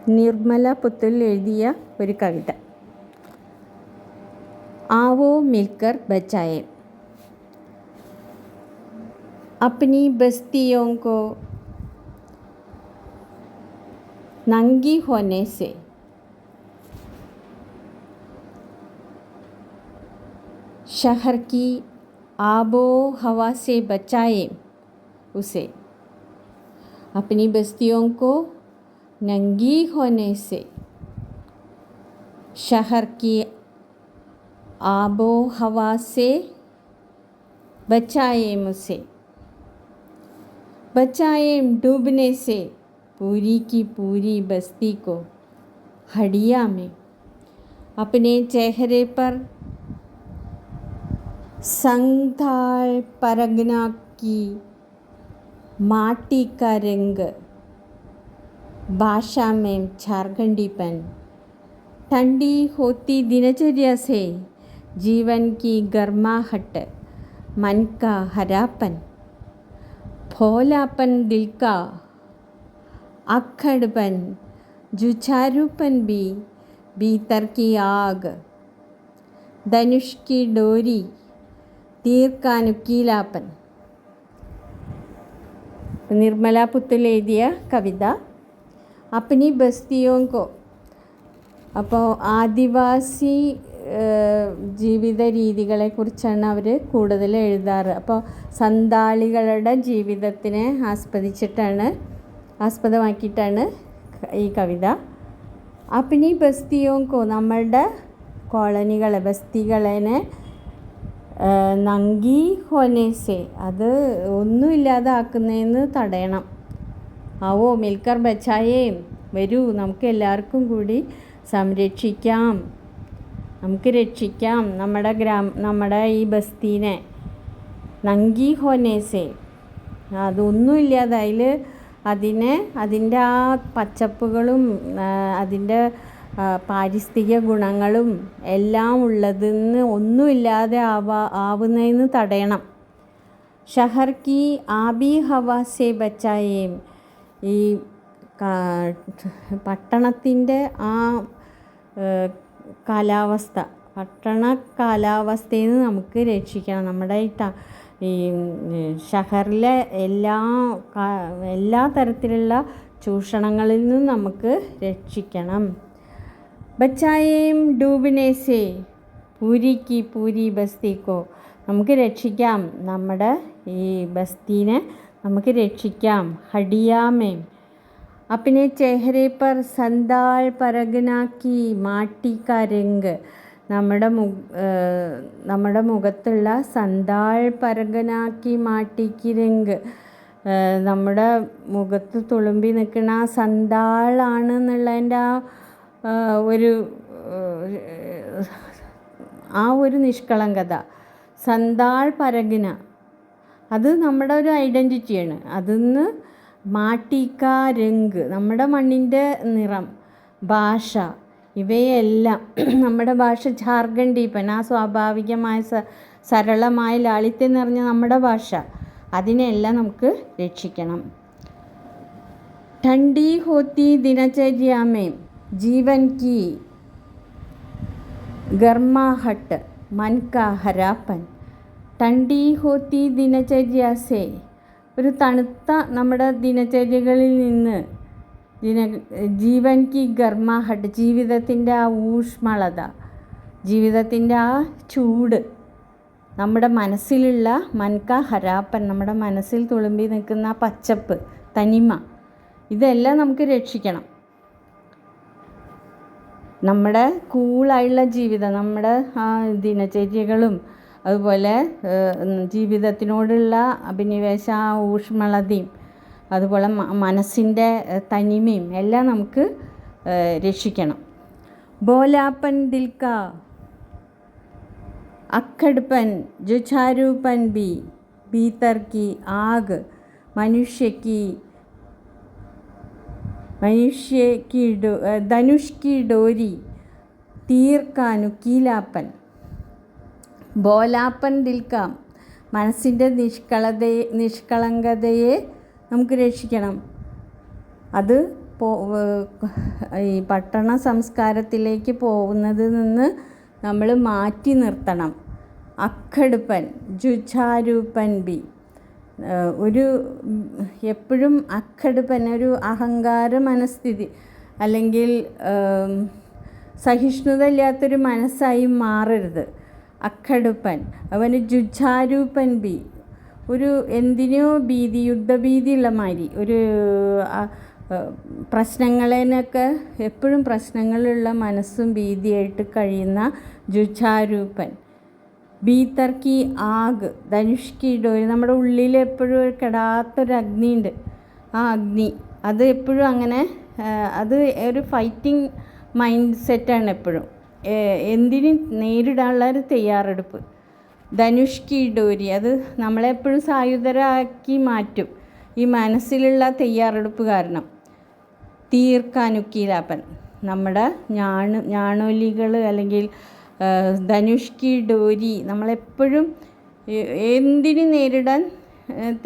നിർമ്മല പുത്തൂൽ എഴുതിയ ഒരു കവിത. आवो मिलकर बचाए. अपनी बस्तियों को नंगी होने से, शहर की आबो हवा से बचाए उसे. अपनी बस्तियों को नंगी होने से, शहर की आबो हवा से बचाए मुझे. बचाए डूबने से पूरी की पूरी बस्ती को हड़िया में. अपने चेहरे पर संगताल परगना की माटी का रंग, भाषा में झारखंडीपन. ठंडी होती दिनचर्या से जीवन की गर्माहट, मन का हरापन. भोलापन दिल का अक्खड़पन, जुझारूपन भी भीतर की आग. धनुष की डोरी तीर का नुकीलापन. നിർമ്മല പുത്തൂൽ എഴുതിയ കവിത. അപ്നി ബസ്തിയോ കോ. അപ്പോൾ ആദിവാസി ജീവിത രീതികളെക്കുറിച്ചാണ് അവർ കൂടുതൽ എഴുതാറ്. അപ്പോൾ സന്താളികളുടെ ജീവിതത്തിനെ ആസ്പദമാക്കിയിട്ടാണ് ഈ കവിത. അപ്നി ബസ്തിയോ കോ, നമ്മളുടെ കോളനികളെ, ബസ്തികളെ നങ്കി ഹോനേസെ, അത് ഒന്നുമില്ലാതാക്കുന്നതെന്ന് തടയണം. ആവോ മിൽക്കർ ബച്ചായേ, വരൂ നമുക്ക് എല്ലാവർക്കും കൂടി സംരക്ഷിക്കാം, നമുക്ക് രക്ഷിക്കാം നമ്മുടെ ഈ ബസ്തീനെ. നങ്കി ഹോനേസെ, അതൊന്നുമില്ലാതെ അതിൻ്റെ ആ പച്ചപ്പുകളും അതിൻ്റെ പാരിസ്ഥിതിക ഗുണങ്ങളും എല്ലാം ഉള്ളതെന്ന് ഒന്നുമില്ലാതെ ആവുന്നതെന്ന് തടയണം. ഷഹർ കി ആബി ഹവാ സെ ബച്ചായേ, ഈ പട്ടണത്തിൻ്റെ ആ കാലാവസ്ഥ, പട്ടണ കാലാവസ്ഥയിൽ നിന്ന് നമുക്ക് രക്ഷിക്കണം. നമ്മുടെ ഈ ഷഹറിലെ എല്ലാ തരത്തിലുള്ള ചൂഷണങ്ങളിൽ നിന്നും നമുക്ക് രക്ഷിക്കണം. ബച്ചായേം ഡൂബിനേസെ പൂരി കി പൂരി ബസ്തിക്കോ, നമുക്ക് രക്ഷിക്കാം, നമ്മുടെ ഈ ബസ്തീനെ നമുക്ക് രക്ഷിക്കാം. ഹഡിയാമേം. अपने चेहरे पर संदाल परगना की माटी का रंग, നമ്മുടെ മുഖത്തുള്ള സന്താൾ പരഗനാക്കി മാട്ടിക്ക് രംഗ്, നമ്മുടെ മുഖത്ത് തുളുമ്പി നിൽക്കുന്ന ആ സന്താളാണെന്നുള്ളതിൻ്റെ ആ ഒരു നിഷ്കളങ്കത. സന്താൾ പരഗന, അത് നമ്മുടെ ഒരു ഐഡൻറ്റിറ്റിയാണ്. അതിന്ന് മാട്ടിക്ക രംഗ്, നമ്മുടെ മണ്ണിൻ്റെ നിറം, ഭാഷ, ഇവയെല്ലാം നമ്മുടെ ഭാഷ ഝാർഖണ്ഡീപ്പൻ, ആ സ്വാഭാവികമായ സരളമായ ലാളിത്യം നിറഞ്ഞ നമ്മുടെ ഭാഷ, അതിനെല്ലാം നമുക്ക് രക്ഷിക്കണം. ठंडी होती दिनचर्या में जीवन की गर्माहट, मन का हरापन. ठंडी होती दिनचर्या से, ഒരു തണുത്ത നമ്മുടെ ദിനചര്യകളിൽ നിന്ന് ജീവൻ കി ഗർമാഹട്ട്, ജീവിതത്തിൻ്റെ ആ ഊഷ്മളത, ജീവിതത്തിൻ്റെ ആ ചൂട്, നമ്മുടെ മനസ്സിലുള്ള മൻക ഹരാപ്പൻ, നമ്മുടെ മനസ്സിൽ തുളുമ്പി നിൽക്കുന്ന ആ പച്ചപ്പ്, തനിമ, ഇതെല്ലാം നമുക്ക് രക്ഷിക്കണം. നമ്മുടെ കൂളായുള്ള ജീവിതം, നമ്മുടെ ആ ദിനചര്യകളും അതുപോലെ ജീവിതത്തിനോടുള്ള അഭിനിവേശ ഊഷ്മളതയും അതുപോലെ മനസ്സിൻ്റെ തനിമയും എല്ലാം നമുക്ക് രക്ഷിക്കണം. ബോലാപ്പൻ ദിൽ കാ അക്കड़पन, जुझारूपन भी भीतर की आग. धनुष की डोरी तीर का नुकीलापन. ബോലാപ്പൻ ദിൽക്കാം, മനസ്സിൻ്റെ നിഷ്കളങ്കതയെ നമുക്ക് രക്ഷിക്കണം. അത് ഈ പട്ടണ സംസ്കാരത്തിലേക്ക് പോകുന്നതിൽ നിന്ന് നമ്മൾ മാറ്റി നിർത്തണം. അക്കടുപ്പൻ ജുചാരൂപ്പൻ ബി ഒരു എപ്പോഴും അക്കടുപ്പൻ ഒരു അഹങ്കാര മനസ്ഥിതി അല്ലെങ്കിൽ സഹിഷ്ണുത ഇല്ലാത്തൊരു മനസ്സായി മാറരുത്. അക്കടുപ്പൻ അവന് ജുചാരൂപ്പൻ ബി ഒരു എന്തിനോ ഭീതി, യുദ്ധഭീതിയുള്ള മാതിരി ഒരു പ്രശ്നങ്ങളേനൊക്കെ എപ്പോഴും പ്രശ്നങ്ങളുള്ള മനസ്സും ഭീതിയായിട്ട് കഴിയുന്ന ജുചാരൂപ്പൻ. ഭീതർ കി ആഗ് ധനുഷ് കി ഡോരി നമ്മുടെ ഉള്ളിൽ എപ്പോഴും ഒരു കെടാത്തൊരു അഗ്നിയുണ്ട്. ആ അഗ്നി അത് എപ്പോഴും അങ്ങനെ അത് ഒരു ഫൈറ്റിംഗ് മൈൻഡ് സെറ്റാണ് എപ്പോഴും. എന്തിനും നേരിടാനുള്ള ഒരു തയ്യാറെടുപ്പ്. ധനുഷ് കി ഡോരി അത് നമ്മളെപ്പോഴും സായുധരാക്കി മാറ്റും ഈ മനസ്സിലുള്ള തയ്യാറെടുപ്പ് കാരണം. തീർക്കാനുക്കീലാപ്പൻ നമ്മുടെ ഞാണൊലികൾ അല്ലെങ്കിൽ ധനുഷ് കി ഡോരി നമ്മളെപ്പോഴും എന്തിനും നേരിടാൻ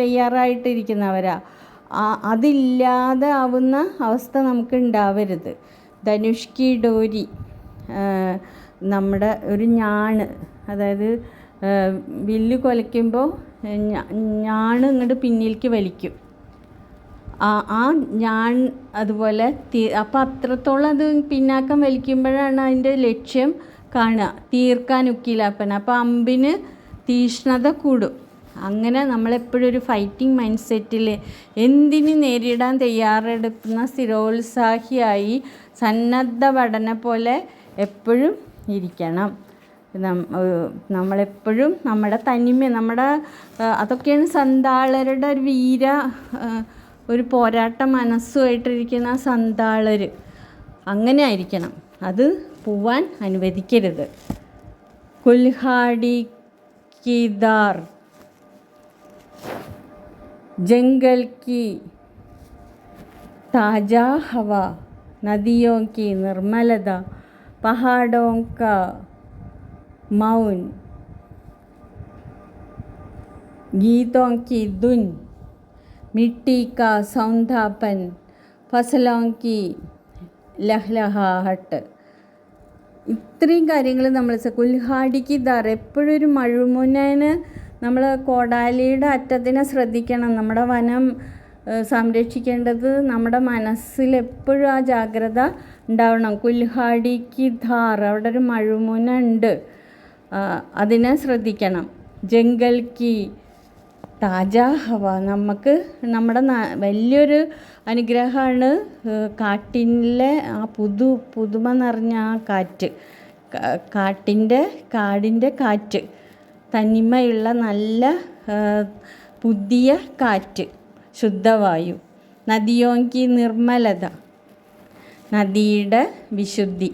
തയ്യാറായിട്ടിരിക്കുന്നവരാ. അതില്ലാതെ ആവുന്ന അവസ്ഥ നമുക്ക് ഉണ്ടാവരുത്. ധനുഷ് കി ഡോരി നമ്മുടെ ഒരു ഞാണ്, അതായത് വില്ല് കൊലയ്ക്കുമ്പോൾ ഞാണ് ഇങ്ങോട്ട് പിന്നിലേക്ക് വലിക്കും. ആ ഞാൻ അതുപോലെ അപ്പം അത്രത്തോളം അത് പിന്നാക്കം വലിക്കുമ്പോഴാണ് അതിൻ്റെ ലക്ഷ്യം കാണുക. തീർക്കാനുക്കീലാപ്പൻ അപ്പോൾ അമ്പിന് തീഷ്ണത കൂടും. അങ്ങനെ നമ്മളെപ്പോഴും ഒരു ഫൈറ്റിംഗ് മൈൻഡ് സെറ്റിൽ എന്തിനു നേരിടാൻ തയ്യാറെടുക്കുന്ന സ്ഥിരോത്സാഹിയായി സന്നദ്ധ പഠന പോലെ എപ്പോഴും ഇരിക്കണം. നമ്മളെപ്പോഴും നമ്മുടെ തനിമ അതൊക്കെയാണ് സന്താളരുടെ ഒരു ഒരു പോരാട്ട മനസ്സുമായിട്ടിരിക്കുന്ന സന്താളർ അങ്ങനെ ആയിരിക്കണം. അത് പോവാൻ അനുവദിക്കരുത്. കുൽഹാടി കിദാർ ജംഗൽ की ताज़ा हवा, नदियों की निर्मलता, पहाड़ों का मौन, गीतों की धुन, मिट्टी का सौंधापन, फसलों की लहलहाहट. ഇത്രയും കാര്യങ്ങൾ നമ്മൾ കുൽഹാടിക്ക് ദാർ എപ്പോഴും ഒരു മഴുമുനേന് നമ്മൾ കോടാലിയുടെ അറ്റത്തിനെ ശ്രദ്ധിക്കണം. നമ്മുടെ വനം സംരക്ഷിക്കേണ്ടത് നമ്മുടെ മനസ്സിൽ എപ്പോഴും ആ ജാഗ്രത ഉണ്ടാവണം. കുൽഹാടിക്ക് ധാർ അവിടെ ഒരു മഴുമുന ഉണ്ട്, അതിനെ ശ്രദ്ധിക്കണം. ജംഗൽക്ക് താജാ ഹവ നമുക്ക് നമ്മുടെ വലിയൊരു അനുഗ്രഹമാണ് കാട്ടിലെ ആ പുതുമ നിറഞ്ഞ ആ കാറ്റ്, കാടിൻ്റെ കാറ്റ്, തനിമയുള്ള നല്ല പുതിയ കാറ്റ്, ശുദ്ധവായു. നദിയോങ്കി നിർമ്മലത നദിയുടെ വിശുദ്ധി,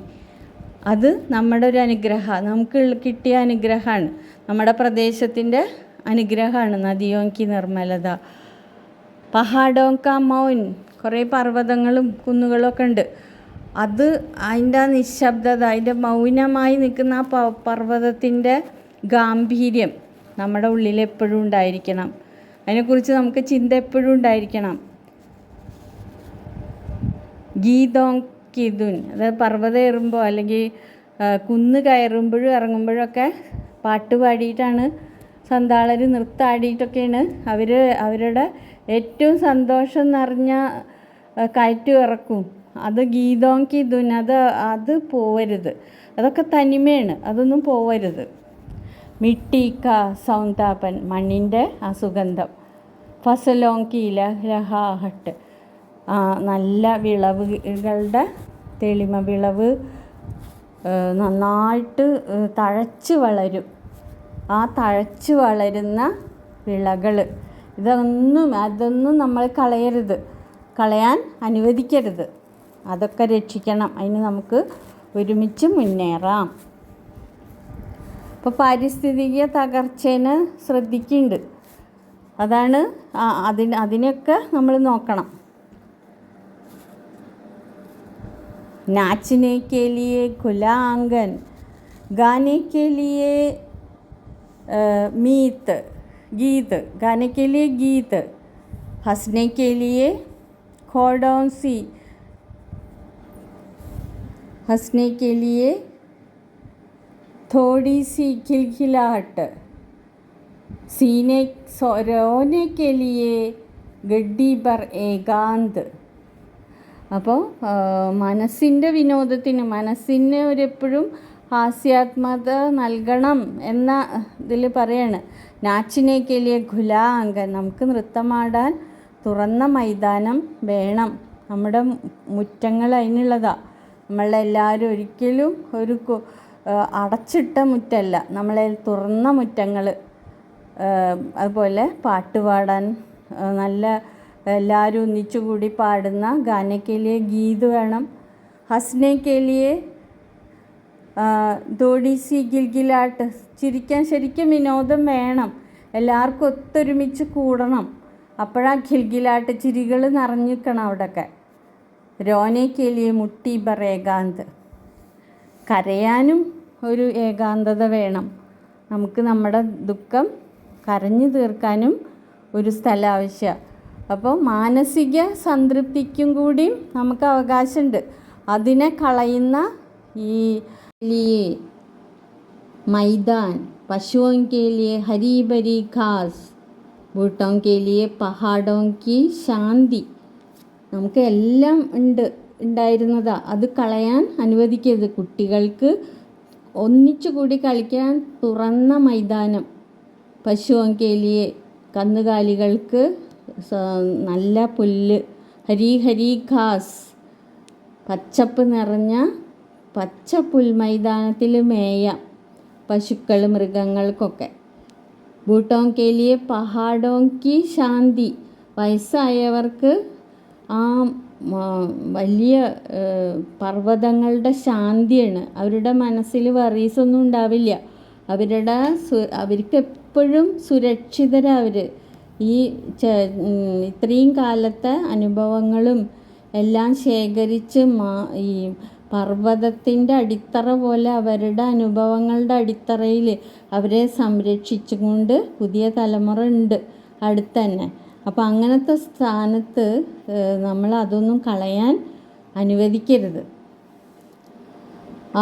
അത് നമ്മുടെ ഒരു അനുഗ്രഹമാണ്, നമുക്ക് കിട്ടിയ അനുഗ്രഹമാണ്, നമ്മുടെ പ്രദേശത്തിൻ്റെ അനുഗ്രഹമാണ് നദിയോങ്കി നിർമ്മലത. പഹാഡോങ്ക മൗൻ കുറേ പർവ്വതങ്ങളും കുന്നുകളൊക്കെ ഉണ്ട്. അത് അതിൻ്റെ നിശബ്ദത, അതിൻ്റെ മൗനമായി നിൽക്കുന്ന ആ പർവ്വതത്തിൻ്റെ ഗാംഭീര്യം നമ്മുടെ ഉള്ളിൽ എപ്പോഴും ഉണ്ടായിരിക്കണം. അതിനെക്കുറിച്ച് നമുക്ക് ചിന്ത എപ്പോഴും ഉണ്ടായിരിക്കണം. ഗീതോങ്കിതുൻ അതായത് പർവ്വതം ഏറുമ്പോൾ അല്ലെങ്കിൽ കുന്ന് കയറുമ്പോഴും ഇറങ്ങുമ്പോഴൊക്കെ പാട്ട് പാടിയിട്ടാണ് സന്താളർ നൃത്താടിയിട്ടൊക്കെയാണ് അവരുടെ ഏറ്റവും സന്തോഷം നിറഞ്ഞ കയറ്റം ഇറക്കും. അത് ഗീതോങ്കിതുൻ അത് പോവരുത്, അതൊക്കെ തനിമയാണ്, അതൊന്നും പോവരുത്. മിട്ടിക്ക സൗന്ദാപൻ മണ്ണിൻ്റെ ആ സുഗന്ധം. ഫസലോങ്കി ലഹാഹട്ട് നല്ല വിളവുകളുടെ തെളിമ, വിളവ് നന്നായിട്ട് തഴച്ച് വളരും. ആ തഴച്ച് വളരുന്ന വിളകൾ അതൊന്നും നമ്മൾ കളയാൻ അനുവദിക്കരുത്. അതൊക്കെ രക്ഷിക്കണം. അതിന് നമുക്ക് ഒരുമിച്ച് മുന്നേറാം. ഇപ്പോൾ പാരിസ്ഥിതിക തകർച്ചേനെ ശ്രദ്ധിക്കുന്നുണ്ട്, അതാണ് അതിനൊക്കെ നമ്മൾ നോക്കണം. नाचने के लिए खुला आंगन, गाने के लिए गीत, हंसने के लिए खोड़ों सी हंसने के लिए थोड़ी सी खिलखिलाहट, सीने रोने के लिए ഗഡ്ഡി ബർ ഏകാന്ത്. അപ്പോൾ മനസ്സിൻ്റെ വിനോദത്തിന്, മനസ്സിന് ഒരെപ്പോഴും ഹാസ്യാത്മകത നൽകണം എന്ന ഇതിൽ പറയാണ്. നാച്ചിനെ കെലിയെ ഖുലാ അങ്കൻ, നമുക്ക് നൃത്തമാടാൻ തുറന്ന മൈതാനം വേണം. നമ്മുടെ മുറ്റങ്ങൾ അതിനുള്ളതാണ്. നമ്മളെല്ലാവരും ഒരിക്കലും ഒരു അടച്ചിട്ട മുറ്റമല്ല, നമ്മളെ തുറന്ന മുറ്റങ്ങൾ. അതുപോലെ പാട്ടുപാടാൻ നല്ല എല്ലാവരും ഒന്നിച്ചുകൂടി പാടുന്ന ഗാനക്കേലിയെ ഗീത് വേണം. ഹസ്നേക്കേലിയെ ദോഡീസി ഗിൽഗിലാട്ട്, ചിരിക്കാൻ ശരിക്കും വിനോദം വേണം. എല്ലാവർക്കും ഒത്തൊരുമിച്ച് കൂടണം. അപ്പോഴാ ഗിൽഗിലാട്ട്, ചിരികൾ നിറഞ്ഞിരിക്കണം അവിടെയൊക്കെ. രോനേക്കേലിയെ മുട്ടി ബർ ഏകാന്ത്, കരയാനും ഒരു ഏകാന്തത വേണം. നമുക്ക് നമ്മുടെ ദുഃഖം കരഞ്ഞു തീർക്കാനും ഒരു സ്ഥലം ആവശ്യമാണ്. അപ്പോൾ മാനസിക സംതൃപ്തിക്കും കൂടി നമുക്ക് അവകാശമുണ്ട്. അതിനെ കളയുന്ന ഈ मैदान, पशुओं के लिए हरी भरी घास, बूटों के लिए पहाड़ों की शांति, നമുക്ക് എല്ലാം ഉണ്ടായിരുന്നതാ. അത് കളയാൻ അനുവദിക്കരുത്. കുട്ടികൾക്ക് ഒന്നിച്ചുകൂടി കളിക്കാൻ തുറന്ന മൈതാനം. പശുओं के लिए, കന്നുകാലികൾക്ക് നല്ല പുല്ല്. ഹരി ഹരി ഘാസ്, പച്ചപ്പ് നിറഞ്ഞ പച്ച പുൽമൈതാനത്തിൽ മേയാം പശുക്കൾ, മൃഗങ്ങൾക്കൊക്കെ. ബൂട്ടോं के लिए पहाड़ों की शांति, വയസ്സായവർക്ക് ആ വലിയ പർവ്വതങ്ങളുടെ ശാന്തിയാണ്. അവരുടെ മനസ്സിൽ വറീസൊന്നും ഉണ്ടാവില്ല. അവർക്ക് എപ്പോഴും സുരക്ഷിതരവർ. ഈ ഇത്രയും കാലത്തെ അനുഭവങ്ങളും എല്ലാം ശേഖരിച്ച് ഈ പർവ്വതത്തിൻ്റെ അടിത്തറ പോലെ അവരുടെ അനുഭവങ്ങളുടെ അടിത്തറയിൽ അവരെ സംരക്ഷിച്ചുകൊണ്ട് പുതിയ തലമുറ ഉണ്ട് അടുത്ത് തന്നെ. അപ്പോൾ അങ്ങനത്തെ സ്ഥാനത്ത് നമ്മൾ അതൊന്നും കളയാൻ അനുവദിക്കരുത്.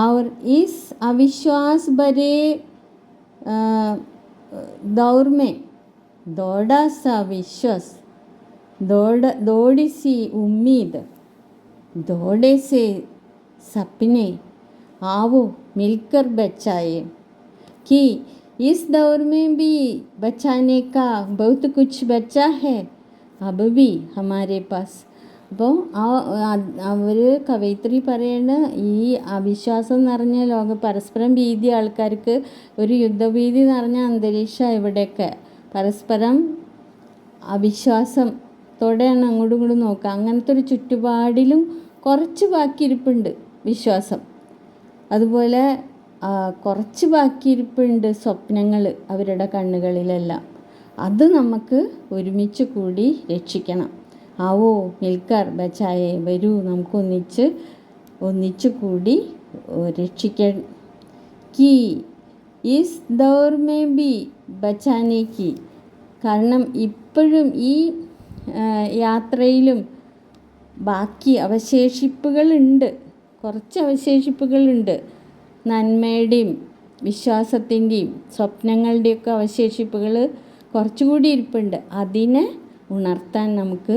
और इस अविश्वास भरे दौर में दौड़ा सा विश्वास, दौड़ी सी उम्मीद, दौड़े से सपने, आओ मिलकर बचाए, कि इस दौर में भी बचाने का बहुत कुछ बचा है अब भी हमारे पास. അപ്പോൾ അവർ കവയിത്രി പറയുന്ന ഈ അവിശ്വാസം നിറഞ്ഞ ലോകം, പരസ്പരം ഭീതി, ആൾക്കാർക്ക് ഒരു യുദ്ധഭീതി നിറഞ്ഞ അന്തരീക്ഷം ഇവിടെയൊക്കെ. പരസ്പരം അവിശ്വാസത്തോടെയാണ് അങ്ങോട്ടും ഇങ്ങോട്ടും നോക്കുക. അങ്ങനത്തെ ഒരു ചുറ്റുപാടിലും കുറച്ച് ബാക്കിയിരിപ്പുണ്ട് വിശ്വാസം. അതുപോലെ കുറച്ച് ബാക്കിയിരിപ്പുണ്ട് സ്വപ്നങ്ങൾ അവരുടെ കണ്ണുകളിലെല്ലാം. അത് നമുക്ക് ഒരുമിച്ച് കൂടി രക്ഷിക്കണം. ആവോ മിൽക്കർ ബച്ചായെ, വരൂ നമുക്ക് ഒന്നിച്ച് കൂടി രക്ഷിക്കാൻ. കി ഈസ് ദൗർ മേ ബി ബച്ചാനെ കി, കാരണം ഇപ്പോഴും ഈ യാത്രയിലും ബാക്കി അവശേഷിപ്പുകളുണ്ട്, കുറച്ച് അവശേഷിപ്പുകളുണ്ട്. നന്മയുടെയും വിശ്വാസത്തിൻ്റെയും സ്വപ്നങ്ങളുടെയൊക്കെ അവശേഷിപ്പുകൾ കുറച്ചുകൂടി ഇരിപ്പുണ്ട്. അതിനെ ഉണർത്താൻ നമുക്ക്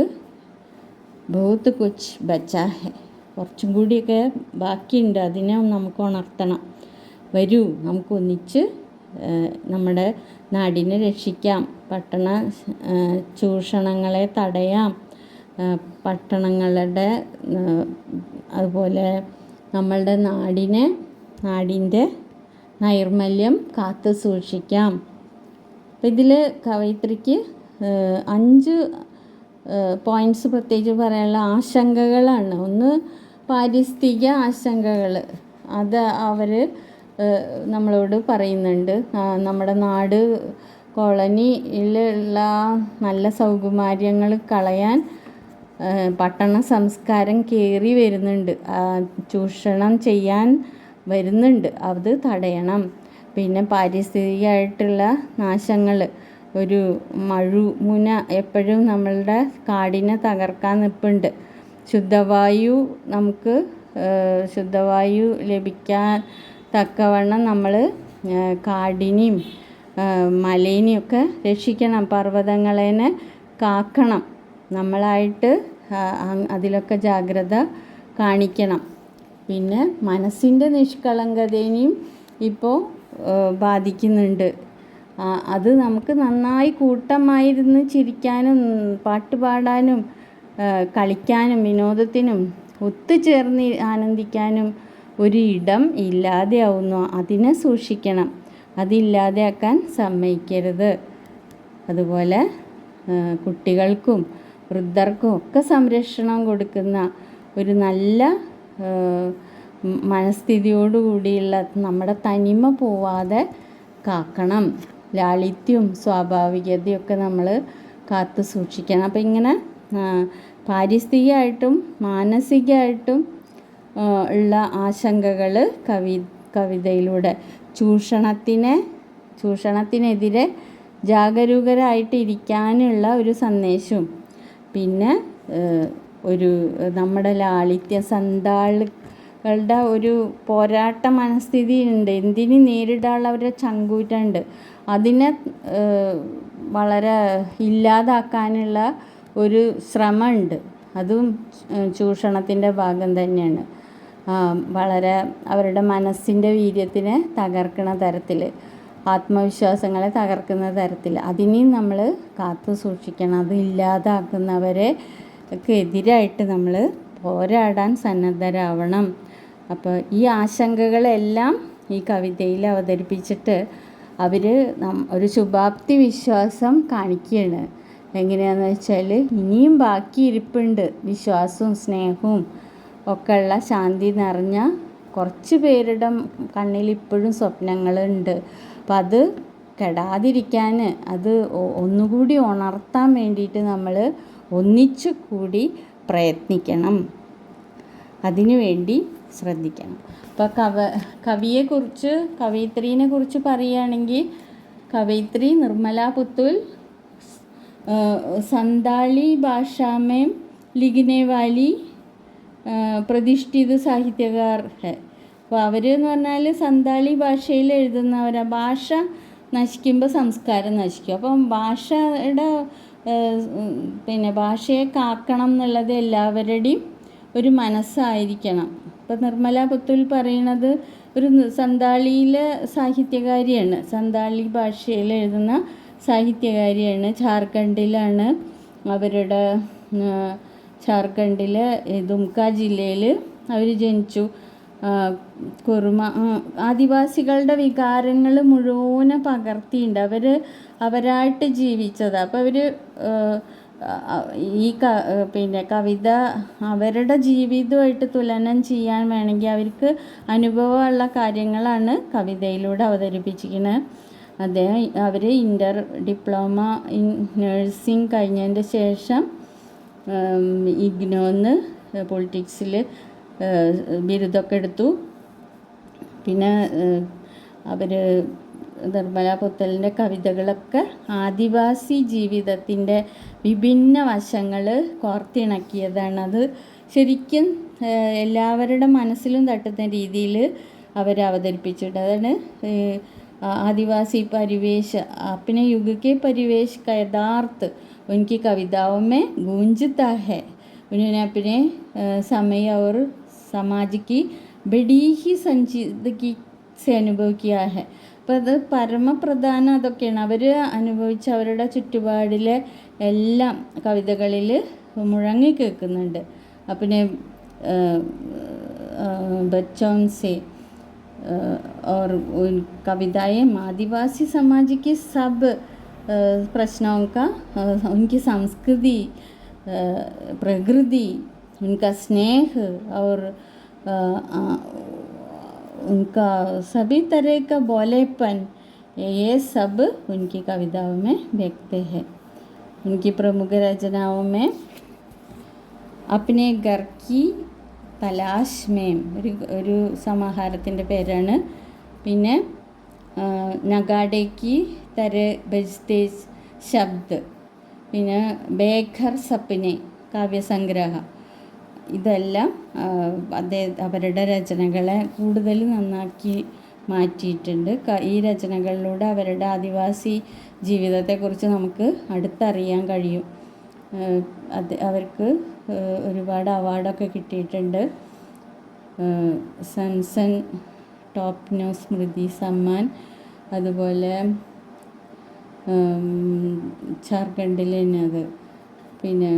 ബഹുത്ത് കുച്ച് ബച്ചാ ഹെ, കുറച്ചും കൂടിയൊക്കെ ബാക്കിയുണ്ട്. അതിനെ നമുക്ക് ഉണർത്തണം. വരൂ നമുക്ക് ഒന്നിച്ച് നമ്മുടെ നാടിനെ രക്ഷിക്കാം, പട്ടണ ചൂഷണങ്ങളെ തടയാം, പട്ടണങ്ങളുടെ അതുപോലെ നമ്മളുടെ നാടിൻ്റെ നൈർമല്യം കാത്തു സൂക്ഷിക്കാം. അപ്പം ഇതിൽ കവയിത്രിക്ക് 5 പോയിൻറ്റ്സ് പ്രത്യേകിച്ച് പറയാനുള്ള ആശങ്കകളാണ്. ഒന്ന് പാരിസ്ഥിതിക ആശങ്കകൾ, അത് അവർ നമ്മളോട് പറയുന്നുണ്ട്. നമ്മുടെ നാട് കോളനിയിലുള്ള നല്ല സൗകുമാര്യങ്ങൾ കളയാൻ പട്ടണ സംസ്കാരം കയറി വരുന്നുണ്ട്, ചൂഷണം ചെയ്യാൻ വരുന്നുണ്ട്. അത് തടയണം. പിന്നെ പാരിസ്ഥിതികമായിട്ടുള്ള നാശങ്ങൾ, ഒരു മുന എപ്പോഴും നമ്മളുടെ കാടിനെ തകർക്കാൻ നിൽപ്പുണ്ട്. ശുദ്ധവായു നമുക്ക് ശുദ്ധവായു ലഭിക്കാൻ തക്കവണ്ണം നമ്മൾ കാടിനെയും മലേനെയൊക്കെ രക്ഷിക്കണം, പർവ്വതങ്ങളെ കാക്കണം. നമ്മളായിട്ട് അതിലൊക്കെ ജാഗ്രത കാണിക്കണം. പിന്നെ മനസ്സിൻ്റെ നിഷ്കളങ്കതയെയും ഇപ്പോൾ ബാധിക്കുന്നുണ്ട്. അത് നമുക്ക് നന്നായി കൂട്ടമായിരുന്ന് ചിരിക്കാനും പാട്ട് പാടാനും കളിക്കാനും വിനോദത്തിനും ഒത്തുചേർന്ന് ആനന്ദിക്കാനും ഒരു ഇടം ഇല്ലാതെയാവുന്നു. അതിനെ സൂക്ഷിക്കണം, അതില്ലാതെയാക്കാൻ സമ്മതിക്കരുത്. അതുപോലെ കുട്ടികൾക്കും വൃദ്ധർക്കും ഒക്കെ സംരക്ഷണം കൊടുക്കുന്ന ഒരു നല്ല മനസ്ഥിതിയോടുകൂടിയുള്ള നമ്മുടെ തനിമ പോവാതെ കാക്കണം. ലാളിത്യവും സ്വാഭാവികതയൊക്കെ നമ്മൾ കാത്തു സൂക്ഷിക്കണം. അപ്പം ഇങ്ങനെ പാരിസ്ഥിതികമായിട്ടും മാനസികമായിട്ടും ഉള്ള ആശങ്കകൾ കവിതയിലൂടെ ചൂഷണത്തിനെതിരെ ജാഗരൂകരായിട്ടിരിക്കാനുള്ള ഒരു സന്ദേശവും, പിന്നെ ഒരു നമ്മുടെ സന്താളുകളുടെ ഒരു പോരാട്ട മനസ്ഥിതി ഉണ്ട്. എന്തിന് നേരിടാനുള്ള അവരുടെ ചങ്കൂറ്റുണ്ട്. അതിനെ വളരെ ഇല്ലാതാക്കാനുള്ള ഒരു ശ്രമമുണ്ട്. അതും ചൂഷണത്തിൻ്റെ ഭാഗം തന്നെയാണ്. വളരെ അവരുടെ മനസ്സിൻ്റെ വീര്യത്തിനെ തകർക്കുന്ന തരത്തിൽ, ആത്മവിശ്വാസങ്ങളെ തകർക്കുന്ന തരത്തിൽ അതിനെയും നമ്മൾ കാത്തു സൂക്ഷിക്കണം. അത് ഇല്ലാതാക്കുന്നവരെ ഒക്കെ എതിരായിട്ട് നമ്മൾ പോരാടാൻ സന്നദ്ധരാവണം. അപ്പോൾ ഈ ആശങ്കകളെല്ലാം ഈ കവിതയിൽ അവതരിപ്പിച്ചിട്ട് അവർ ഒരു ശുഭാപ്തി വിശ്വാസം കാണിക്കുകയാണ്. എങ്ങനെയാണെന്ന് വെച്ചാൽ ഇനിയും ബാക്കി ഇരിപ്പുണ്ട്, വിശ്വാസവും സ്നേഹവും ഒക്കെ ഉള്ള ശാന്തി നിറഞ്ഞ കുറച്ച് പേരുടെ കണ്ണിൽ ഇപ്പോഴും സ്വപ്നങ്ങളുണ്ട്. അപ്പം അത് കെടാതിരിക്കാൻ, അത് ഒന്നുകൂടി ഉണർത്താൻ വേണ്ടിയിട്ട് നമ്മൾ ഒന്നിച്ചു കൂടി പ്രയത്നിക്കണം, അതിനു വേണ്ടി ശ്രദ്ധിക്കണം. അപ്പോൾ കവയിത്രീനെ കുറിച്ച് പറയുകയാണെങ്കിൽ, കവയിത്രി നിർമ്മല പുത്തുൽ संताली भाषा में लिखने वाली പ്രതിഷ്ഠിത സാഹിത്യകാർ ഹെ. അപ്പോൾ അവരെന്ന് പറഞ്ഞാൽ സന്താളി ഭാഷയിൽ എഴുതുന്നവരാണ്. ഭാഷ നശിക്കുമ്പോൾ സംസ്കാരം നശിക്കും. അപ്പം ഭാഷയുടെ ഭാഷയെ കാക്കണം എന്നുള്ളത് എല്ലാവരുടെയും ഒരു മനസ്സായിരിക്കണം. ഇപ്പം നിർമ്മല പുത്തുൽ പറയുന്നത് ഒരു സന്താളിയിലെ സാഹിത്യകാരിയാണ്, സന്താളി ഭാഷയിൽ എഴുതുന്ന സാഹിത്യകാരിയാണ്. ജാർഖണ്ഡിലാണ് അവരുടെ, ജാർഖണ്ഡിലെ ദുംക ജില്ലയിൽ അവർ ജനിച്ചു. കുറുമ ആദിവാസികളുടെ വികാരങ്ങൾ മുഴുവൻ പകർത്തിയിട്ടുണ്ട്. അവരായിട്ട് ജീവിച്ചത്. അപ്പോൾ അവർ ഈ കവിത അവരുടെ ജീവിതമായിട്ട് തുലനം ചെയ്യാൻ വേണമെങ്കിൽ അവർക്ക് അനുഭവമുള്ള കാര്യങ്ങളാണ് കവിതയിലൂടെ അവതരിപ്പിച്ചിരിക്കുന്നത്. അവർ ഡിപ്ലോമ ഇൻ നഴ്സിംഗ് കഴിഞ്ഞതിൻ്റെ ശേഷം ഇഗ്നോന്ന് പൊളിറ്റിക്സിൽ ബിരുദമൊക്കെ എടുത്തു. പിന്നെ അവർ നിർമ്മല പുത്തലിൻ്റെ കവിതകളൊക്കെ ആദിവാസി ജീവിതത്തിൻ്റെ വിഭിന്ന വശങ്ങൾ കോർത്തിണക്കിയതാണ്. അത് ശരിക്കും എല്ലാവരുടെ മനസ്സിലും തട്ടുന്ന രീതിയിൽ അവർ അവതരിപ്പിച്ചിട്ടുണ്ട്. അതാണ് आदिवासी परिवेश अपने युग के परिवेश का यथार्थ उनकी कविताओं में गूंजता है. उन्होंने अपने समय और समाज की बड़ी ही संजीदगी से अनुभव किया है. അപ്പോൾ അത് പരമപ്രധാനം അതൊക്കെയാണ്. അവർ അനുഭവിച്ച അവരുടെ ചുറ്റുപാടിലെ എല്ലാം കവിതകളിൽ മുഴങ്ങി കേൾക്കുന്നുണ്ട്. अपने बच्चों से और उन कविताएं आदिवासी समाज के सब प्रश्नों का, उनकी संस्कृति, प्रकृति, उनका स्नेह और उनका सभी तरह का भोलेपन, ये सब उनकी कविताओं में व्यक्त है. उनकी प्रमुख रचनाओं में अपने घर की തലാഷ് മേം ഒരു സമാഹാരത്തിൻ്റെ പേരാണ്. പിന്നെ നഗാഡേക്ക് തര ബജ്തേ ശബ്ദ്, പിന്നെ ബേഘർ സപ്നെ കാവ്യസംഗ്രഹ, ഇതെല്ലാം അവരുടെ രചനകളെ കൂടുതൽ നന്നാക്കി മാറ്റിയിട്ടുണ്ട്. ഈ രചനകളിലൂടെ അവരുടെ ആദിവാസി ജീവിതത്തെക്കുറിച്ച് നമുക്ക് അടുത്തറിയാൻ കഴിയും. അവർക്ക് ഒരുപാട് അവാർഡൊക്കെ കിട്ടിയിട്ടുണ്ട്. സൺസൺ ടോപ്പ് ന്യൂസ് സ്മൃതി സമ്മാൻ, അതുപോലെ ജാർഖണ്ഡിൽ തന്നെ പിന്നെ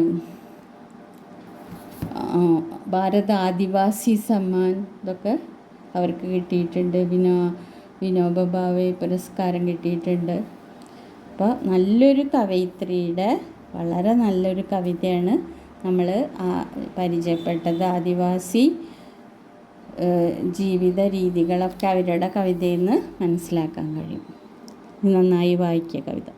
ഭാരത് ആദിവാസി സമ്മാൻ ഇതൊക്കെ അവർക്ക് കിട്ടിയിട്ടുണ്ട്. വിനോബ ഭാവെ പുരസ്കാരം കിട്ടിയിട്ടുണ്ട്. അപ്പോൾ നല്ലൊരു കവയിത്രിയുടെ വളരെ നല്ലൊരു കവിതയാണ് നമ്മൾ പരിചയപ്പെട്ടത്. ആദിവാസി ജീവിത രീതികളൊക്കെ അവരുടെ കവിതയിൽ നിന്ന് മനസ്സിലാക്കാൻ കഴിയും. നന്നായി വായിക്കുക കവിത.